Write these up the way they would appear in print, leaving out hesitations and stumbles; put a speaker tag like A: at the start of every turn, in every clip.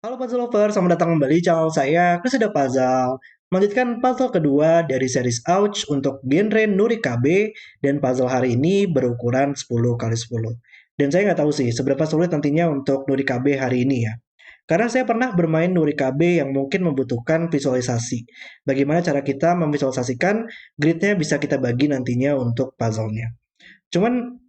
A: Halo Puzzle Lover, selamat datang kembali di channel saya, Kesudah Puzzle. Melanjutkan puzzle kedua dari series Ouch untuk genre Nurikabe, dan puzzle hari ini berukuran 10 kali 10. Dan saya nggak tahu sih seberapa sulit nantinya untuk Nurikabe hari ini ya. Karena saya pernah bermain Nurikabe yang mungkin membutuhkan visualisasi. Bagaimana cara kita memvisualisasikan gridnya bisa kita bagi nantinya untuk puzzle-nya. Cuman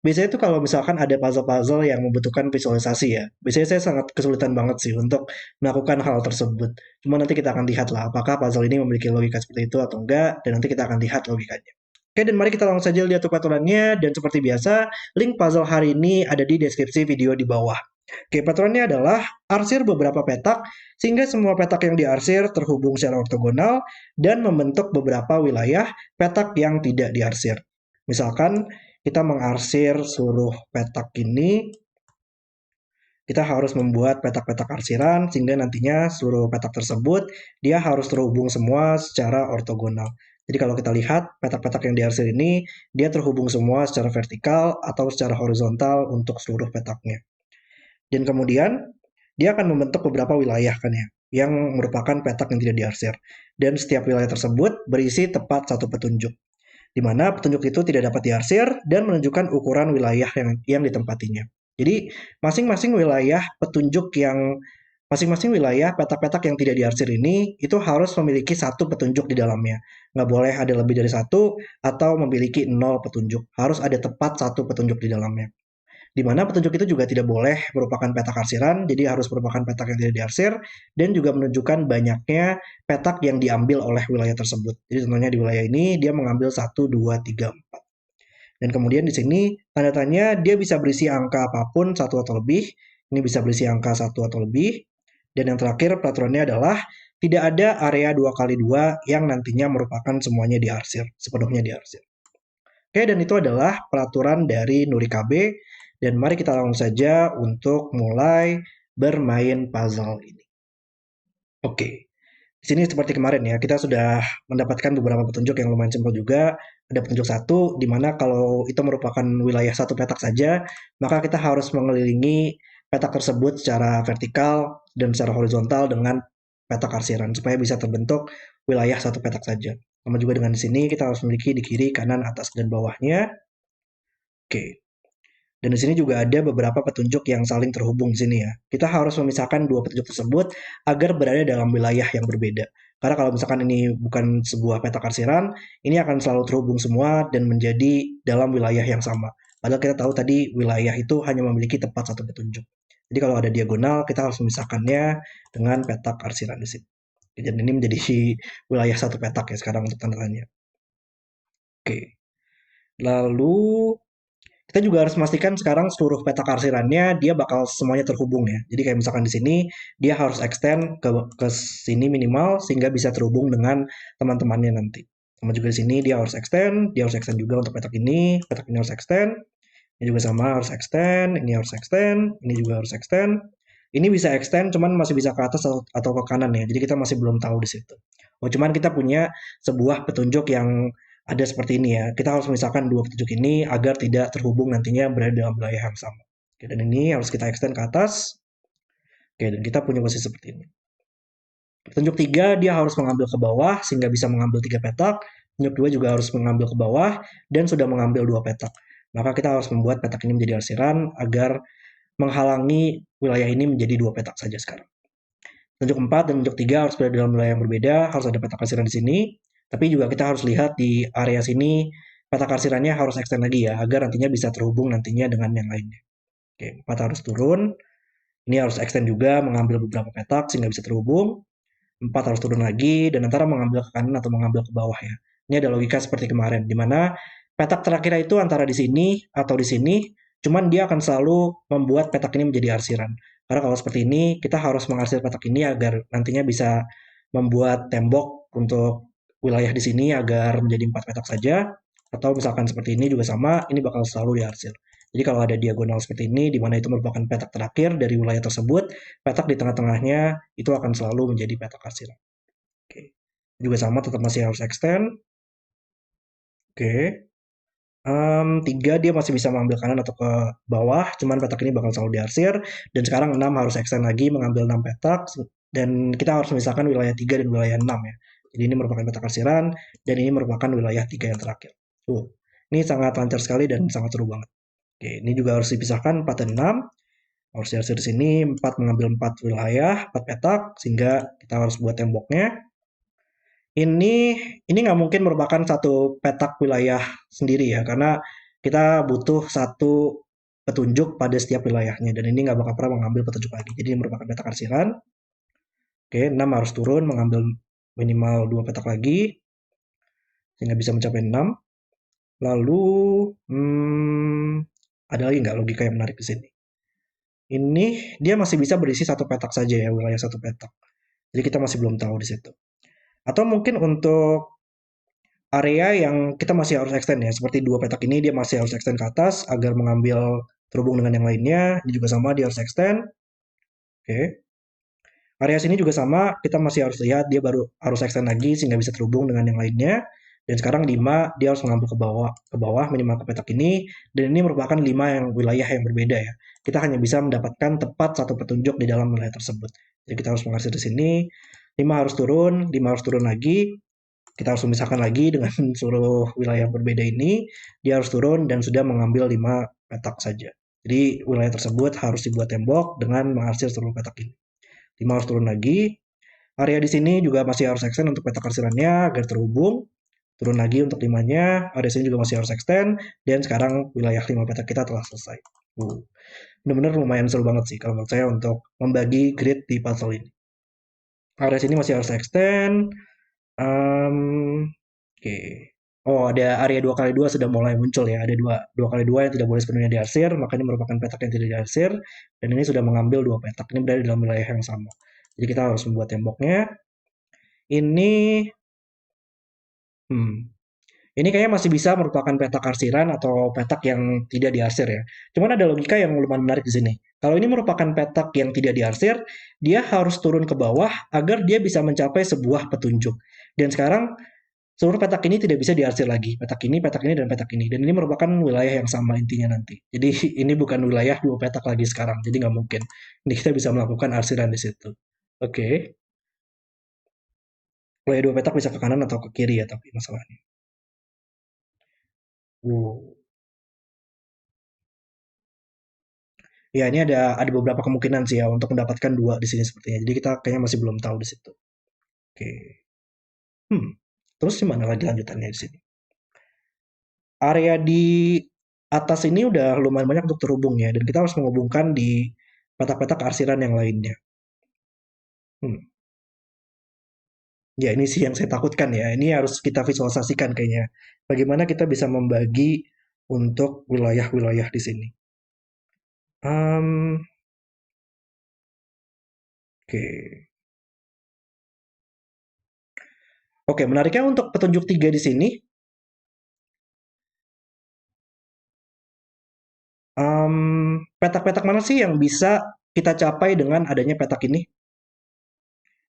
A: biasanya tuh kalau misalkan ada puzzle-puzzle yang membutuhkan visualisasi ya, biasanya saya sangat kesulitan banget sih untuk melakukan hal tersebut. Cuma nanti kita akan lihat lah apakah puzzle ini memiliki logika seperti itu atau enggak, dan nanti kita akan lihat logikanya. Oke, dan mari kita langsung saja lihat peraturannya, dan seperti biasa, link puzzle hari ini ada di deskripsi video di bawah. Oke, peraturannya adalah arsir beberapa petak, sehingga semua petak yang diarsir terhubung secara ortogonal, dan membentuk beberapa wilayah petak yang tidak diarsir. Misalkan kita mengarsir seluruh petak ini, kita harus membuat petak-petak arsiran sehingga nantinya seluruh petak tersebut dia harus terhubung semua secara ortogonal. Jadi kalau kita lihat petak-petak yang diarsir ini, dia terhubung semua secara vertikal atau secara horizontal untuk seluruh petaknya. Dan kemudian dia akan membentuk beberapa wilayah kan ya, yang merupakan petak yang tidak diarsir. Dan setiap wilayah tersebut berisi tepat satu petunjuk, di mana petunjuk itu tidak dapat diarsir dan menunjukkan ukuran wilayah yang ditempatinya. Jadi masing-masing wilayah petunjuk yang masing-masing wilayah petak-petak yang tidak diarsir ini itu harus memiliki satu petunjuk di dalamnya. Nggak boleh ada lebih dari satu atau memiliki nol petunjuk. Harus ada tepat satu petunjuk di dalamnya. Di mana petunjuk itu juga tidak boleh merupakan petak arsiran, jadi harus merupakan petak yang tidak diarsir, dan juga menunjukkan banyaknya petak yang diambil oleh wilayah tersebut. Jadi contohnya di wilayah ini dia mengambil 1, 2, 3, 4. Dan kemudian di sini tanda tanya dia bisa berisi angka apapun, satu atau lebih. Ini bisa berisi angka satu atau lebih. Dan yang terakhir peraturannya adalah tidak ada area 2 kali 2 yang nantinya merupakan semuanya diarsir, sepenuhnya diarsir. Oke, dan itu adalah peraturan dari Nurikabe. Dan mari kita langsung saja untuk mulai bermain puzzle ini. Oke, di sini seperti kemarin ya, kita sudah mendapatkan beberapa petunjuk yang lumayan simpel juga. Ada petunjuk satu, di mana kalau itu merupakan wilayah satu petak saja, maka kita harus mengelilingi petak tersebut secara vertikal dan secara horizontal dengan petak arsiran, supaya bisa terbentuk wilayah satu petak saja. Sama juga dengan di sini, kita harus memiliki di kiri, kanan, atas, dan bawahnya. Oke. Dan di sini juga ada beberapa petunjuk yang saling terhubung di sini ya. Kita harus memisahkan dua petunjuk tersebut agar berada dalam wilayah yang berbeda. Karena kalau misalkan ini bukan sebuah peta arsiran, ini akan selalu terhubung semua dan menjadi dalam wilayah yang sama. Padahal kita tahu tadi wilayah itu hanya memiliki tepat satu petunjuk. Jadi kalau ada diagonal, kita harus memisahkannya dengan petak arsiran di sini. Dan ini menjadi wilayah satu petak ya sekarang untuk tanda tanya. Oke. Lalu kita juga harus memastikan sekarang seluruh peta arsirannya dia bakal semuanya terhubung ya. Jadi kayak misalkan di sini dia harus extend ke sini minimal sehingga bisa terhubung dengan teman-temannya nanti. Sama juga di sini dia harus extend juga untuk petak ini harus extend, ini juga sama harus extend, ini juga harus extend. Ini bisa extend cuman masih bisa ke atas atau ke kanan ya. Jadi kita masih belum tahu di situ. Oh, cuman kita punya sebuah petunjuk yang ada seperti ini ya. Kita harus memisahkan dua petunjuk ini agar tidak terhubung nantinya berada dalam wilayah yang sama. Oke, dan ini harus kita extend ke atas. Oke, dan kita punya posisi seperti ini. Petunjuk 3 dia harus mengambil ke bawah sehingga bisa mengambil 3 petak. Petunjuk 2 juga harus mengambil ke bawah dan sudah mengambil 2 petak. Maka kita harus membuat petak ini menjadi arsiran agar menghalangi wilayah ini menjadi 2 petak saja sekarang. Petunjuk 4 dan petunjuk 3 harus berada dalam wilayah yang berbeda, harus ada petak arsiran di sini. Tapi juga kita harus lihat di area sini petak arsirannya harus extend lagi ya agar nantinya bisa terhubung nantinya dengan yang lainnya. Oke, 4 harus turun. Ini harus extend juga mengambil beberapa petak sehingga bisa terhubung. 4 harus turun lagi dan antara mengambil ke kanan atau mengambil ke bawah ya. Ini ada logika seperti kemarin di mana petak terakhir itu antara di sini atau di sini, cuman dia akan selalu membuat petak ini menjadi arsiran. Karena kalau seperti ini, kita harus mengarsir petak ini agar nantinya bisa membuat tembok untuk wilayah di sini agar menjadi 4 petak saja. Atau misalkan seperti ini juga sama, ini bakal selalu diarsir. Jadi kalau ada diagonal seperti ini, di mana itu merupakan petak terakhir dari wilayah tersebut, petak di tengah-tengahnya itu akan selalu menjadi petak arsiran. Oke. Juga sama, tetap masih harus extend. Oke. 3 dia masih bisa mengambil kanan atau ke bawah, cuman petak ini bakal selalu diarsir. Dan sekarang 6 harus extend lagi mengambil 6 petak, dan kita harus memisahkan wilayah 3 dan wilayah 6 ya. Jadi ini merupakan petak arsiran, dan ini merupakan wilayah 3 yang terakhir. Ini sangat lancar sekali dan sangat seru banget. Oke, ini juga harus dipisahkan 4 dan 6. Harus diarsir di sini 4 mengambil 4 wilayah, 4 petak, sehingga kita harus buat temboknya. Ini nggak mungkin merupakan satu petak wilayah sendiri ya, karena kita butuh satu petunjuk pada setiap wilayahnya, dan ini nggak bakal pernah mengambil petunjuk lagi. Jadi ini merupakan petak arsiran. Oke, 6 harus turun mengambil minimal 2 petak lagi, sehingga bisa mencapai 6. Lalu, ada lagi nggak logika yang menarik di sini? Ini dia masih bisa berisi satu petak saja ya, wilayah satu petak. Jadi kita masih belum tahu di situ. Atau mungkin untuk area yang kita masih harus extend ya, seperti 2 petak ini dia masih harus extend ke atas agar mengambil terhubung dengan yang lainnya. Ini juga sama, dia harus extend. Oke. Area sini juga sama, kita masih harus lihat dia baru harus extend lagi sehingga bisa terhubung dengan yang lainnya. Dan sekarang 5 dia harus mengambil ke bawah minimal ke petak ini, dan ini merupakan 5 yang wilayah yang berbeda ya. Kita hanya bisa mendapatkan tepat satu petunjuk di dalam wilayah tersebut. Jadi kita harus mengarsir di sini. 5 harus turun, 5 harus turun lagi. Kita harus memisahkan lagi dengan seluruh wilayah berbeda ini. Dia harus turun dan sudah mengambil 5 petak saja. Jadi wilayah tersebut harus dibuat tembok dengan mengarsir seluruh petak ini. 5 harus turun lagi. Area di sini juga masih harus extend untuk petak arsirannya agar terhubung. Turun lagi untuk 5-nya. Area sini juga masih harus extend. Dan sekarang wilayah 5 petak kita telah selesai. Benar-benar lumayan seru banget sih kalau menurut saya untuk membagi grid di puzzle ini. Area sini masih harus extend. Oke. Oh, ada area 2x2 sudah mulai muncul ya. Ada 2x2 yang tidak boleh sepenuhnya diarsir, makanya merupakan petak yang tidak diarsir. Dan ini sudah mengambil 2 petak. Ini berada dalam wilayah yang sama. Jadi kita harus membuat temboknya. Ini, ini kayaknya masih bisa merupakan petak arsiran atau petak yang tidak diarsir ya. Cuman ada logika yang lumayan menarik di sini. Kalau ini merupakan petak yang tidak diarsir, dia harus turun ke bawah agar dia bisa mencapai sebuah petunjuk. Dan sekarang seluruh petak ini tidak bisa diarsir lagi. Petak ini, dan petak ini. Dan ini merupakan wilayah yang sama intinya nanti. Jadi ini bukan wilayah 2 petak lagi sekarang. Jadi nggak mungkin. Ini kita bisa melakukan arsiran di situ. Oke. Wilayah 2 petak bisa ke kanan atau ke kiri ya, tapi masalahnya. Ya, ini ada beberapa kemungkinan sih ya untuk mendapatkan 2 di sini sepertinya. Jadi kita kayaknya masih belum tahu di situ. Oke. Terus gimana lagi lanjutannya di sini? Area di atas ini udah lumayan banyak untuk terhubung ya, dan kita harus menghubungkan di petak-petak arsiran yang lainnya. Ya, ini sih yang saya takutkan ya. Ini harus kita visualisasikan kayaknya. Bagaimana kita bisa membagi untuk wilayah-wilayah di sini. Oke. Oke, menariknya untuk petunjuk 3 di sini, petak-petak mana sih yang bisa kita capai dengan adanya petak ini?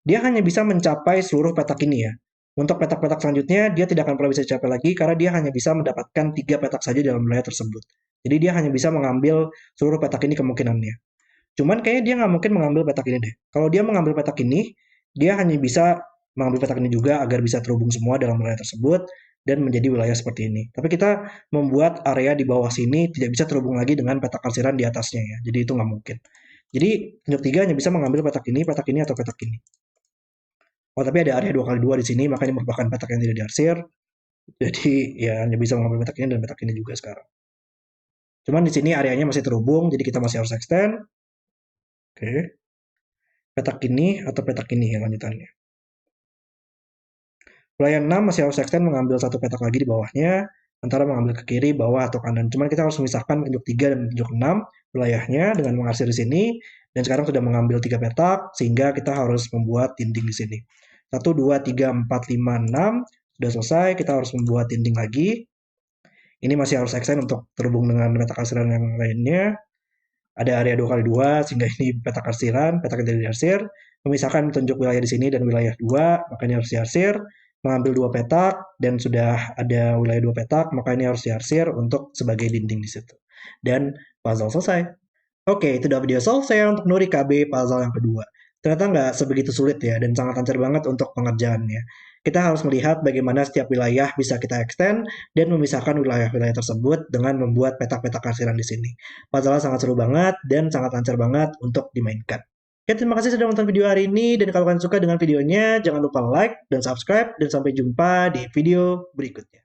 A: Dia hanya bisa mencapai seluruh petak ini ya. Untuk petak-petak selanjutnya, dia tidak akan pernah bisa dicapai lagi karena dia hanya bisa mendapatkan 3 petak saja dalam wilayah tersebut. Jadi dia hanya bisa mengambil seluruh petak ini kemungkinannya. Cuman kayaknya dia nggak mungkin mengambil petak ini deh. Kalau dia mengambil petak ini, dia hanya bisa mengambil petak ini juga agar bisa terhubung semua dalam wilayah tersebut dan menjadi wilayah seperti ini. Tapi kita membuat area di bawah sini tidak bisa terhubung lagi dengan petak arsiran di atasnya ya. Jadi itu nggak mungkin. Jadi petunjuk 3 hanya bisa mengambil petak ini, atau petak ini. Oh, tapi ada area 2x2 di sini, makanya merupakan petak yang tidak diarsir. Jadi ya hanya bisa mengambil petak ini dan petak ini juga sekarang. Cuman di sini areanya masih terhubung, jadi kita masih harus extend. Oke. Petak ini atau petak ini yang lanjutannya. Wilayah 6 masih harus extend mengambil satu petak lagi di bawahnya, antara mengambil ke kiri, bawah, atau kanan. Cuman kita harus memisahkan petunjuk 3 dan petunjuk 6 wilayahnya dengan mengarsir di sini, dan sekarang sudah mengambil 3 petak, sehingga kita harus membuat dinding di sini. 1, 2, 3, 4, 5, 6, sudah selesai, kita harus membuat dinding lagi. Ini masih harus extend untuk terhubung dengan petak arsiran yang lainnya. Ada area 2x2, sehingga ini petak arsiran, petak yang tidak diarsir. Memisahkan petunjuk wilayah di sini dan wilayah 2, makanya harus diarsir. mengambil 2 petak dan sudah ada wilayah 2 petak, maka ini harus diarsir untuk sebagai dinding di situ. Dan puzzle selesai. Oke, itu udah video selesai untuk Nuri KB puzzle yang kedua. Ternyata nggak sebegitu sulit ya, dan sangat lancar banget untuk pengerjaannya. Kita harus melihat bagaimana setiap wilayah bisa kita extend dan memisahkan wilayah-wilayah tersebut dengan membuat petak-petak arsiran di sini. Puzzle sangat seru banget dan sangat lancar banget untuk dimainkan. Oke, terima kasih sudah menonton video hari ini, dan kalau kalian suka dengan videonya, jangan lupa like dan subscribe, dan sampai jumpa di video berikutnya.